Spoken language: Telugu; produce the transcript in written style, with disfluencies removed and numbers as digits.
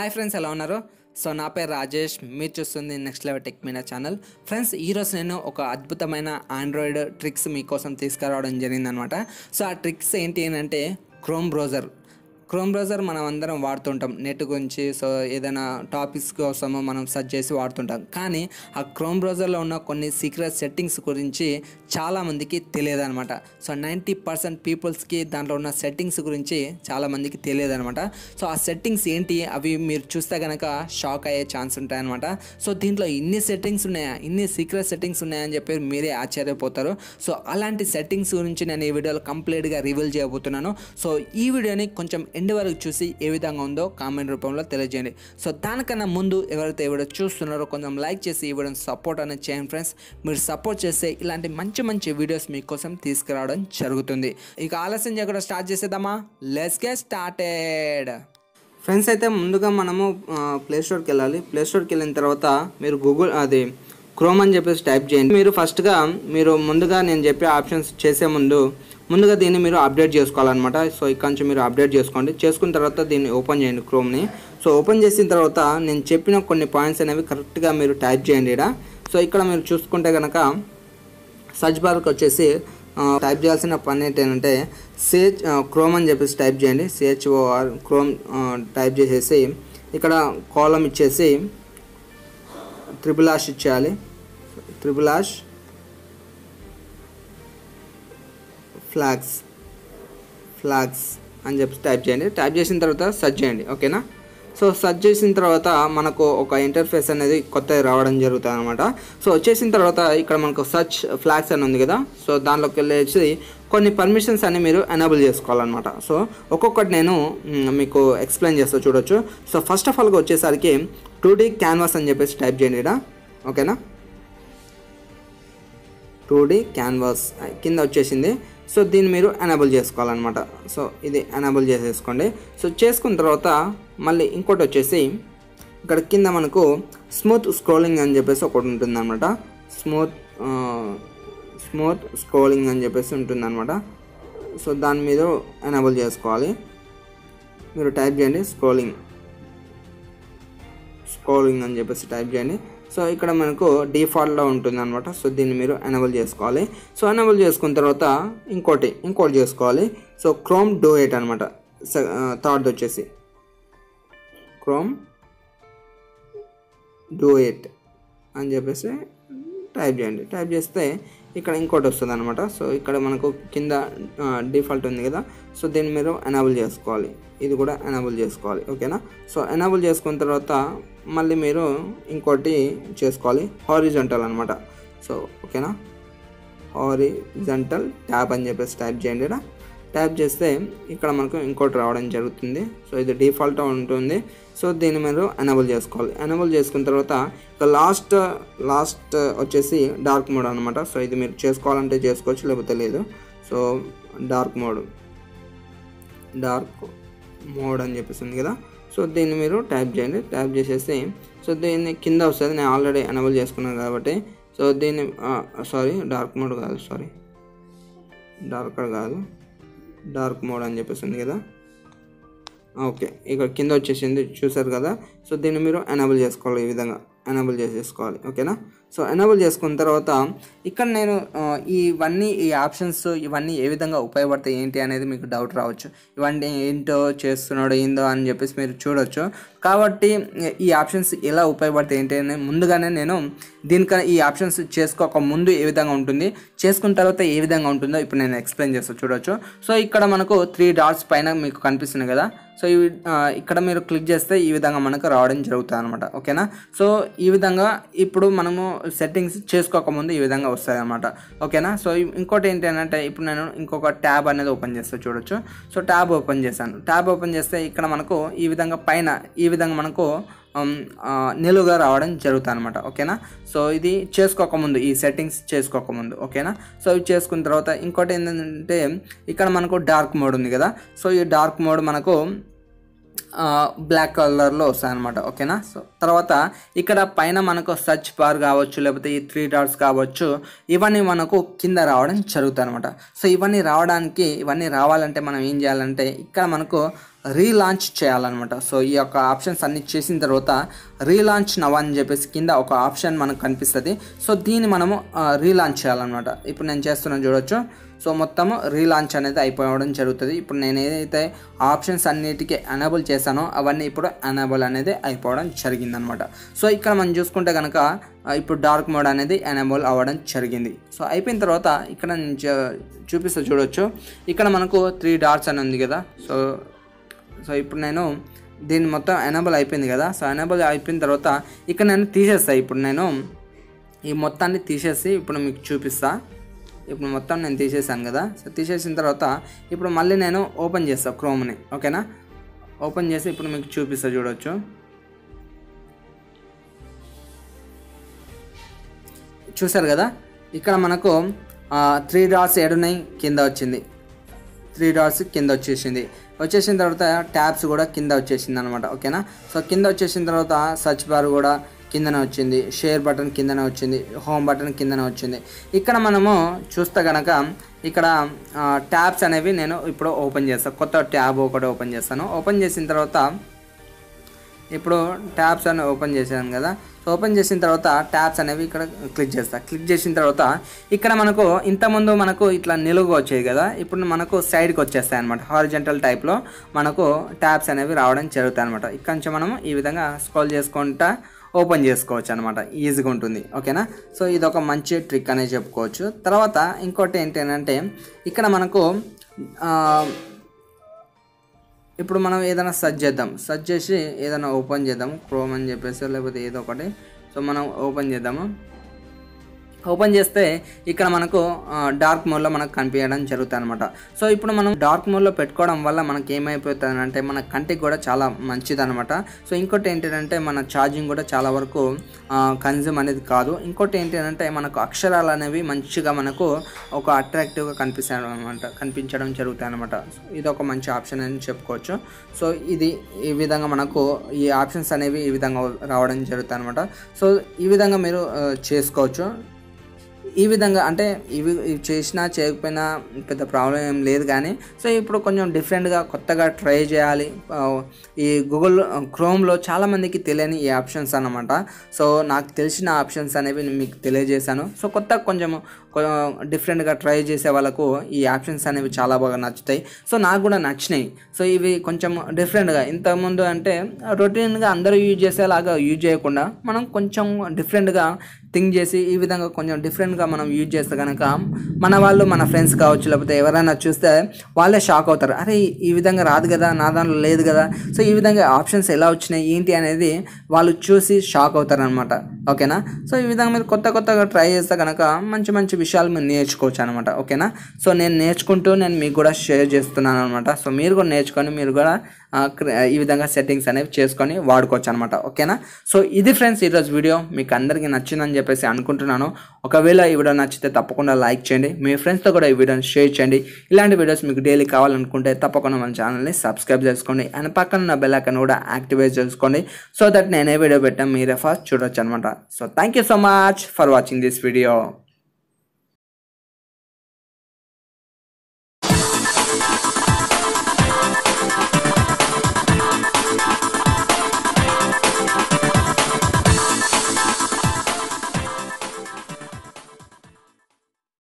హాయ్ ఫ్రెండ్స్, ఎలా ఉన్నారు? సో నా పేరు రాజేష్, మీరు చూస్తుంది next level tech Meena channel. Friends, ఈరోజు నేను ఒక అద్భుతమైన ఆండ్రాయిడ్ ట్రిక్స్ మీకోసం తీసుకురావడం జరిగిందనమాట. సో ఆ ట్రిక్స్ ఏంటి అంటే క్రోమ్ బ్రౌజర్ మనం అందరం వాడుతుంటాం నెట్ గురించి. సో ఏదైనా టాపిక్స్ కోసము మనం సెర్చ్ చేసి వాడుతుంటాం. కానీ ఆ క్రోమ్ బ్రౌజర్లో ఉన్న కొన్ని సీక్రెట్ సెట్టింగ్స్ గురించి చాలామందికి తెలియదు అనమాట. సో 90% పీపుల్స్కి దాంట్లో ఉన్న సెట్టింగ్స్ గురించి చాలామందికి తెలియదు అనమాట. సో ఆ సెట్టింగ్స్ ఏంటి, అవి మీరు చూస్తే కనుక షాక్ అయ్యే ఛాన్స్ ఉంటాయన్నమాట. సో దీంట్లో ఇన్ని సెట్టింగ్స్ ఉన్నాయా, ఇన్ని సీక్రెట్ సెట్టింగ్స్ ఉన్నాయని చెప్పి మీరే ఆశ్చర్యపోతారు. సో అలాంటి సెట్టింగ్స్ గురించి నేను ఈ వీడియోలో కంప్లీట్గా రివీల్ చేయబోతున్నాను. సో ఈ వీడియోని కొంచెం ఎండ్ వరకు చూసి ఏ విధంగా ఉందో కామెంట్ రూపంలో తెలియజేయండి. సో దానికన్నా ముందు ఎవరైతే ఈ వీడియో చూస్తున్నారో కొంచెం లైక్ చేసి ఈ వీడియోని సపోర్ట్ అనేది చేయండి ఫ్రెండ్స్. మీరు సపోర్ట్ చేస్తే ఇలాంటి మంచి వీడియోస్ మీకోసం తీసుకురావడం జరుగుతుంది. ఇక ఆలస్యం చేయకుండా స్టార్ట్ చేసేద్దామా? Let's get started. ఫ్రెండ్స్, అయితే ముందుగా మనము ప్లేస్టోర్కి వెళ్ళాలి. ప్లేస్టోర్కి వెళ్ళిన తర్వాత మీరు గూగుల్ క్రోమ్ అని చెప్పేసి టైప్ చేయండి. మీరు ఫస్ట్గా ముందుగా నేను చెప్పే ఆప్షన్స్ చేసే ముందుగా దీన్ని మీరు అప్డేట్ చేసుకోవాలన్నమాట. సో ఇక్కడ నుంచి మీరు అప్డేట్ చేసుకోండి. చేసుకున్న తర్వాత దీన్ని ఓపెన్ చేయండి క్రోమ్ని. సో ఓపెన్ చేసిన తర్వాత నేను చెప్పిన కొన్ని పాయింట్స్ అనేవి కరెక్ట్గా మీరు టైప్ చేయండి ఇక్కడ. సో ఇక్కడ మీరు చూసుకుంటే కనుక సర్చ్ బార్కి వచ్చేసి టైప్ చేయాల్సిన పని ఏంటంటే క్రోమ్ అని చెప్పేసి టైప్ చేయండి. CHOR క్రోమ్ టైప్ చేసేసి ఇక్కడ కాలం ఇచ్చేసి / ఇచ్చేయాలి. / ఫ్లాగ్స్ అని చెప్పి టైప్ చేయండి. టైప్ చేసిన తర్వాత సెర్చ్ చేయండి. ఓకేనా? సో సెర్చ్ చేసిన తర్వాత మనకు ఒక ఇంటర్ఫేస్ అనేది కొత్తది రావడం జరుగుతుంది అనమాట. సో వచ్చేసిన తర్వాత ఇక్కడ మనకు సర్చ్ ఫ్లాగ్స్ అని ఉంది కదా. సో దాంట్లోకి వెళ్ళేసి కొన్ని పర్మిషన్స్ అన్ని మీరు ఎనేబుల్ చేసుకోవాలన్నమాట. సో ఒక్కొక్కటి నేను మీకు ఎక్స్ప్లెయిన్ చేస్తా, చూడొచ్చు. సో ఫస్ట్ ఆఫ్ ఆల్గా వచ్చేసరికి 2D క్యాన్వాస్ అని చెప్పేసి టైప్ చేయండి ఇక్కడ. ఓకేనా? 2D క్యాన్వాస్ కింద వచ్చేసింది. సో దీన్ని మీరు ఎనేబుల్ చేసుకోవాలన్నమాట. సో ఇది ఎనేబుల్ చేసేసుకోండి. సో చేసుకున్న తర్వాత మళ్ళీ ఇంకోటి వచ్చేసి ఇక్కడ కింద మనకు స్మూత్ స్క్రోలింగ్ అని చెప్పేసి ఒకటి ఉంటుంది అనమాట. స్మూత్ స్క్రోలింగ్ అని చెప్పేసి ఉంటుంది అనమాట. సో దాని మీద ఎనేబుల్ చేసుకోవాలి. మీరు టైప్ చేయండి స్క్రోలింగ్ అని చెప్పేసి టైప్ చేయండి. సో ఇక్కడ మనకు డిఫాల్ట్లో ఉంటుంది అనమాట. సో దీన్ని మీరు ఎనేబుల్ చేసుకోవాలి. సో ఎనేబుల్ చేసుకున్న తర్వాత ఇంకోటి చేసుకోవాలి. సో క్రోమ్ డూ ఇట్ అనమాట. థర్డ్ వచ్చేసి క్రోమ్ డూ ఇట్ అని చెప్పేసి టైప్ చేయండి. టైప్ చేస్తే ఇక్కడ ఇంకోటి వస్తుంది అనమాట. సో ఇక్కడ మనకు కింద డిఫాల్ట్ ఉంది కదా. సో దీన్ని మీరు ఎనేబుల్ చేసుకోవాలి. ఇది కూడా ఎనేబుల్ చేసుకోవాలి. ఓకేనా? సో ఎనేబుల్ చేసుకున్న తర్వాత మళ్ళీ మీరు ఇంకోటి చేసుకోవాలి, హారిజాంటల్ అనమాట. సో ఓకేనా? హారిజాంటల్ ట్యాబ్ అని చెప్పేసి టైప్ చేయండి. ఇక్కడ ట్యాప్ చేస్తే ఇక్కడ మనకు ఇంకోటి రావడం జరుగుతుంది. సో ఇది డిఫాల్ట్ ఉంటుంది. సో దీన్ని మీరు ఎనేబుల్ చేసుకోవాలి. ఎనేబుల్ చేసుకున్న తర్వాత ఇక లాస్ట్ వచ్చేసి డార్క్ మోడ్ అనమాట. సో ఇది మీరు చేసుకోవాలంటే చేసుకోవచ్చు, లేకపోతే లేదు. సో డార్క్ మోడ్ అని చెప్పేసి ఉంది కదా. సో దీన్ని మీరు టైప్ చేయండి. టైప్ చేసేసి సో దీన్ని కింద వస్తుంది. నేను ఆల్రెడీ ఎనేబుల్ చేసుకున్నాను కాబట్టి. సో దీన్ని డార్క్ మోడ్ కాదు, డార్క్ మోడ్ అని చెప్పేసి ఉంది కదా. ఓకే, ఇక్కడ కింద వచ్చేసింది, చూసారు కదా. సో దీన్ని మీరు ఎనేబుల్ చేసుకోవాలి. ఈ విధంగా ఎనేబుల్ చేసేసుకోవాలి. ఓకేనా? సో ఎనేబుల్ చేసుకున్న తర్వాత ఇక్కడ నేను ఈ ఆప్షన్స్ ఇవన్నీ ఏ విధంగా ఉపయోగపడతాయి ఏంటి అనేది మీకు డౌట్ రావచ్చు. ఇవన్నీ ఏంటో చేస్తున్నాడు ఏందో అని చెప్పేసి మీరు చూడొచ్చు. కాబట్టి ఈ ఆప్షన్స్ ఎలా ఉపయోగపడతాయి ఏంటి అని ముందుగానే నేను దీనికన్నా ఈ ఆప్షన్స్ చేసుకోక ముందు ఏ విధంగా ఉంటుంది, చేసుకున్న తర్వాత ఏ విధంగా ఉంటుందో ఇప్పుడు నేను ఎక్స్ప్లెయిన్ చేస్తాను, చూడొచ్చు. సో ఇక్కడ మనకు 3 డాట్స్ పైన మీకు కనిపిస్తున్నాయి కదా. సో ఇవి ఇక్కడ మీరు క్లిక్ చేస్తే ఈ విధంగా మనకు రావడం జరుగుతుంది అనమాట. ఓకేనా? సో ఈ విధంగా ఇప్పుడు మనము సెట్టింగ్స్ చేసుకోకముందు ఈ విధంగా వస్తుంది అనమాట. ఓకేనా? సో ఇంకోటి ఏంటి అంటే ఇప్పుడు నేను ఇంకొక ట్యాబ్ అనేది ఓపెన్ చేస్తాను, చూడొచ్చు. సో ట్యాబ్ ఓపెన్ చేశాను. ట్యాబ్ ఓపెన్ చేస్తే ఇక్కడ మనకు ఈ విధంగా పైన ఈ విధంగా మనకు నిలువుగా రావడం జరుగుతుంది అనమాట. ఓకేనా? సో ఇది చేసుకోకముందు, ఈ సెట్టింగ్స్ చేసుకోకముందు. ఓకేనా? సో ఇది చేసుకున్న తర్వాత ఇంకోటి ఏంటంటే ఇక్కడ మనకు డార్క్ మోడ్ ఉంది కదా. సో ఈ డార్క్ మోడ్ మనకు బ్లాక్ కలర్లో వస్తాయి అనమాట. ఓకేనా? సో తర్వాత ఇక్కడ పైన మనకు సర్చ్ బార్ కావచ్చు, లేకపోతే ఈ 3 డాట్స్ కావచ్చు, ఇవన్నీ మనకు కింద రావడం జరుగుతుంది అనమాట. సో ఇవన్నీ రావాలంటే మనం ఏం చేయాలంటే ఇక్కడ మనకు రీలాంచ్ చేయాలన్నమాట. సో ఈ యొక్క ఆప్షన్స్ అన్ని చేసిన తర్వాత రీలాంచ్ నవ్ అని చెప్పేసి కింద ఒక ఆప్షన్ మనకు కనిపిస్తుంది. సో దీన్ని మనము రీలాంచ్ చేయాలన్నమాట. ఇప్పుడు నేను చేస్తున్నాను చూడొచ్చు. సో మొత్తము రీలాంచ్ అనేది అయిపోవడం జరుగుతుంది. ఇప్పుడు నేను ఏదైతే ఆప్షన్స్ అన్నిటికీ ఎనేబుల్ చేశానో అవన్నీ ఇప్పుడు ఎనేబుల్ అనేది అయిపోవడం జరిగిందనమాట. సో ఇక్కడ మనం చూసుకుంటే కనుక ఇప్పుడు డార్క్ మోడ్ అనేది ఎనేబుల్ అవ్వడం జరిగింది. సో అయిపోయిన తర్వాత ఇక్కడ నేను చూపిస్తూ చూడొచ్చు. ఇక్కడ మనకు 3 డాట్స్ అని ఉంది కదా. సో ఇప్పుడు నేను దీన్ని మొత్తం ఎనేబుల్ అయిపోయింది కదా. సో ఎనేబుల్ అయిపోయిన తర్వాత ఇక్కడ నేను తీసేస్తాను. ఇప్పుడు నేను ఈ మొత్తాన్ని తీసేసి ఇప్పుడు మీకు చూపిస్తా. ఇప్పుడు మొత్తం నేను తీసేసాను కదా. సో తీసేసిన తర్వాత ఇప్పుడు మళ్ళీ నేను ఓపెన్ చేస్తాను క్రోమ్ని. ఓకేనా, ఓపెన్ చేసి ఇప్పుడు మీకు చూపిస్తా చూడొచ్చు. చూసారు కదా, ఇక్కడ మనకు 3 డాట్స్ ఏడున్నాయి కింద వచ్చింది. 3 డాట్స్ కింద వచ్చేసిన తర్వాత ట్యాబ్స్ కూడా కింద వచ్చేసింది అనమాట. ఓకేనా, సో కింద వచ్చేసిన తర్వాత సర్చ్ బార్ కూడా కిందనే వచ్చింది, షేర్ బటన్ కిందనే వచ్చింది, హోమ్ బటన్ కిందనే వచ్చింది. ఇక్కడ మనము చూస్తే కనుక ఇక్కడ ట్యాబ్స్ అనేవి నేను ఇప్పుడు ఓపెన్ చేస్తాను. కొత్త ట్యాబ్ ఒకటి ఓపెన్ చేస్తాను. ఓపెన్ చేసిన తర్వాత ఇప్పుడు ట్యాబ్స్ అని ఓపెన్ చేశాను కదా. సో ఓపెన్ చేసిన తర్వాత ట్యాబ్స్ అనేవి ఇక్కడ క్లిక్ చేస్తా. క్లిక్ చేసిన తర్వాత ఇక్కడ మనకు ఇంతకుముందు మనకు ఇట్లా నిలువుగా వచ్చేది కదా, ఇప్పుడు మనకు సైడ్కి వచ్చేస్తాయి అనమాట. హారిజంటల్ టైప్లో మనకు ట్యాబ్స్ అనేవి రావడం జరుగుతాయి అనమాట. ఇక్కడ నుంచి మనము ఈ విధంగా స్క్రోల్ చేసుకుంటా ఓపెన్ చేసుకోవచ్చు అనమాట. ఈజీగా ఉంటుంది. ఓకేనా, సో ఇది ఒక మంచి ట్రిక్ అనేది చెప్పుకోవచ్చు. తర్వాత ఇంకోటి ఏంటంటే ఇక్కడ మనకు ఇప్పుడు మనం ఏదైనా సెర్చ్ చేసి ఏదైనా ఓపెన్ చేద్దాం. క్రోమ్ అని చెప్పేసి లేకపోతే ఏదో ఒకటి. సో మనం ఓపెన్ చేద్దాము. ఓపెన్ చేస్తే ఇక్కడ మనకు డార్క్ మోడ్లో మనకు కనిపించడం జరుగుతుంది అనమాట. సో ఇప్పుడు మనం డార్క్ మోడ్లో పెట్టుకోవడం వల్ల మనకి ఏమైపోతుంది అంటే మన కంటికి కూడా చాలా మంచిది అనమాట. సో ఇంకోటి ఏంటంటే మన ఛార్జింగ్ కూడా చాలా వరకు కన్జ్యూమ్ అనేది కాదు. ఇంకోటి ఏంటంటే మనకు అక్షరాలు అనేవి మంచిగా మనకు ఒక అట్రాక్టివ్గా కనిపించడం జరుగుతాయి అనమాట. ఇది ఒక మంచి ఆప్షన్ అని చెప్పుకోవచ్చు. సో ఈ విధంగా మనకు ఈ ఆప్షన్స్ అనేవి ఈ విధంగా రావడం జరుగుతాయి అనమాట. సో ఈ విధంగా మీరు చేసుకోవచ్చు. ఈ విధంగా అంటే ఇవి చేసినా చేయకపోయినా పెద్ద ప్రాబ్లం ఏం లేదు. కానీ సో ఇప్పుడు కొంచెం డిఫరెంట్గా కొత్తగా ట్రై చేయాలి. ఈ గూగుల్ క్రోమ్లో చాలామందికి తెలియని ఈ ఆప్షన్స్ అన్నమాట. సో నాకు తెలిసిన ఆప్షన్స్ అనేవి మీకు తెలియజేశాను. సో కొంచెం డిఫరెంట్గా ట్రై చేసే వాళ్ళకు ఈ ఆప్షన్స్ అనేవి చాలా బాగా నచ్చుతాయి. సో నాకు కూడా నచ్చినాయి. సో ఇవి కొంచెం డిఫరెంట్గా, ఇంతకుముందు అంటే రొటీన్గా అందరూ యూజ్ చేసేలాగా యూజ్ చేయకుండా మనం కొంచెం డిఫరెంట్గా థింక్ చేసి ఈ విధంగా కొంచెం డిఫరెంట్గా మనం యూజ్ చేస్తే కనుక మన వాళ్ళు, మన ఫ్రెండ్స్ కావచ్చు, లేకపోతే ఎవరైనా చూస్తే వాళ్ళే షాక్ అవుతారు. అరే ఈ విధంగా రాదు కదా, నా దాంట్లో లేదు కదా. సో ఈ విధంగా ఆప్షన్స్ ఎలా వచ్చినాయి ఏంటి అనేది వాళ్ళు చూసి షాక్ అవుతారు అనమాట. ఓకేనా, సో ఈ విధంగా మీరు కొత్తగా ట్రై చేస్తే కనుక మంచి విషయాలు మీరు నేర్చుకోవచ్చు అనమాట. ఓకేనా, సో నేను నేర్చుకుంటూ నేను మీకు కూడా షేర్ చేస్తున్నాను అనమాట. సో మీరు కూడా నేర్చుకొని మీరు కూడా ఈ విధంగా సెట్టింగ్స్ అనేవి చేసుకొని వాడుకోవచ్చు అనమాట. ఓకేనా, సో ఇది ఫ్రెండ్స్ ఈరోజు వీడియో. మీకు అందరికీ నచ్చిందని చెప్పేసి అనుకుంటున్నాను. ఒకవేళ ఈ వీడియో నచ్చితే తప్పకుండా లైక్ చేయండి, మీ ఫ్రెండ్స్తో కూడా ఈ వీడియోని షేర్ చేయండి. ఇలాంటి వీడియోస్ మీకు డైలీ కావాలనుకుంటే తప్పకుండా మన ఛానల్ని సబ్స్క్రైబ్ చేసుకోండి అండ్ పక్కన ఉన్న బెల్ ఐకాన్ కూడా యాక్టివేట్ చేసుకోండి. సో దట్ నేను ఏ వీడియో పెట్టాను మీరే ఫస్ట్ చూడొచ్చు అనమాట. So thank you so much for watching this video.